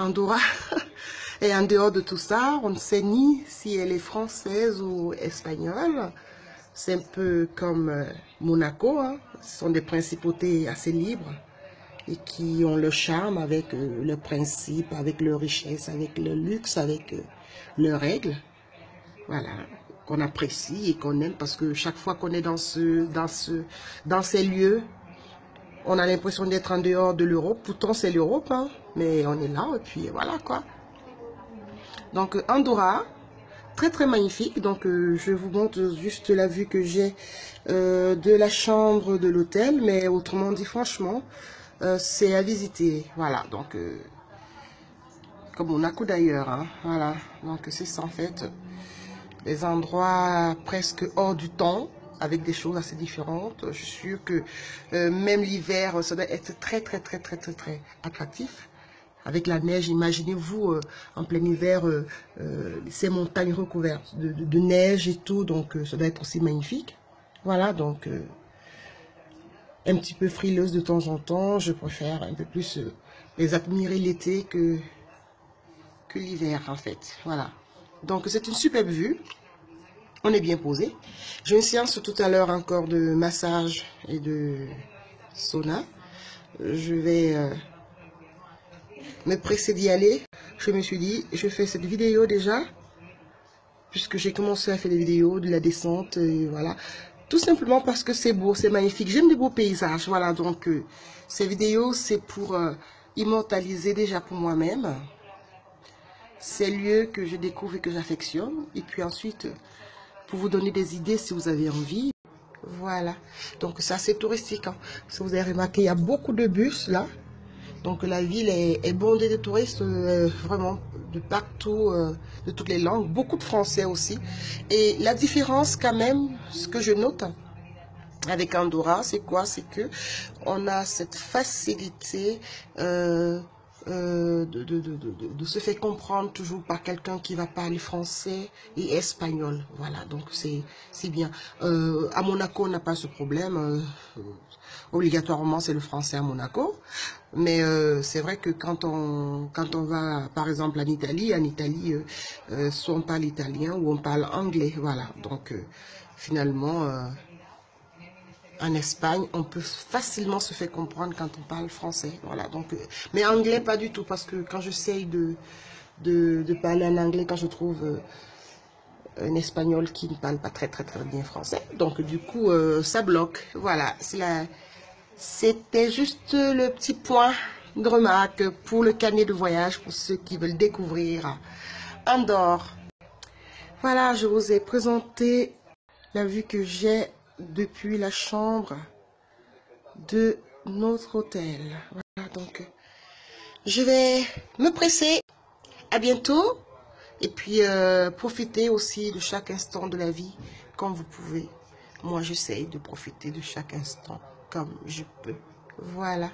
Andorra. Et en dehors de tout ça, on ne sait ni si elle est française ou espagnole. C'est un peu comme Monaco, hein. Ce sont des principautés assez libres et qui ont le charme avec leurs principes, avec leur richesse, avec le luxe, avec leurs règles. Voilà, qu'on apprécie et qu'on aime parce que chaque fois qu'on est dans ces lieux, on a l'impression d'être en dehors de l'Europe. Pourtant, c'est l'Europe, hein, mais on est là et puis voilà quoi. Donc, Andorra, très très magnifique. Donc, je vous montre juste la vue que j'ai de la chambre de l'hôtel. Mais autrement dit, franchement, c'est à visiter. Voilà, donc, comme Monaco d'ailleurs. Hein, voilà, donc c'est ça en fait. Des endroits presque hors du temps, avec des choses assez différentes. Je suis sûre que même l'hiver, ça doit être très attractif. Avec la neige, imaginez-vous en plein hiver, ces montagnes recouvertes de neige et tout, donc ça doit être aussi magnifique. Voilà, donc un petit peu frileuse de temps en temps, je préfère un peu plus les admirer l'été que l'hiver en fait. Voilà, donc c'est une superbe vue. On est bien posé. J'ai une séance tout à l'heure encore de massage et de sauna. Je vais me presser d'y aller. Je me suis dit, je fais cette vidéo déjà, puisque j'ai commencé à faire des vidéos de la descente, et voilà. Tout simplement parce que c'est beau, c'est magnifique. J'aime des beaux paysages, voilà. Donc, ces vidéos, c'est pour immortaliser déjà pour moi-même ces lieux que je découvre et que j'affectionne. Et puis ensuite, pour vous donner des idées si vous avez envie. Voilà. Donc, c'est assez touristique. Hein. Si vous avez remarqué, il y a beaucoup de bus là. Donc la ville est bondée de touristes, vraiment de partout, de toutes les langues, beaucoup de Français aussi. Et la différence quand même, ce que je note avec Andorra, c'est quoi? C'est que on a cette facilité de se faire comprendre toujours par quelqu'un qui va parler français et espagnol. Voilà, donc c'est bien. À Monaco, on n'a pas ce problème. Obligatoirement, c'est le français à Monaco. Mais c'est vrai que quand on va, par exemple, en Italie, soit on parle italien ou on parle anglais. Voilà, donc finalement... en Espagne, on peut facilement se faire comprendre quand on parle français. Voilà, donc, mais anglais, pas du tout, parce que quand j'essaye de parler en anglais, quand je trouve un espagnol qui ne parle pas très bien français, donc du coup, ça bloque. Voilà, c'était juste le petit point de remarque pour le carnet de voyage, pour ceux qui veulent découvrir Andorre. Voilà, je vous ai présenté la vue que j'ai depuis la chambre de notre hôtel. Voilà, donc je vais me presser. À bientôt. Et puis profitez aussi de chaque instant de la vie comme vous pouvez. Moi, j'essaye de profiter de chaque instant comme je peux. Voilà.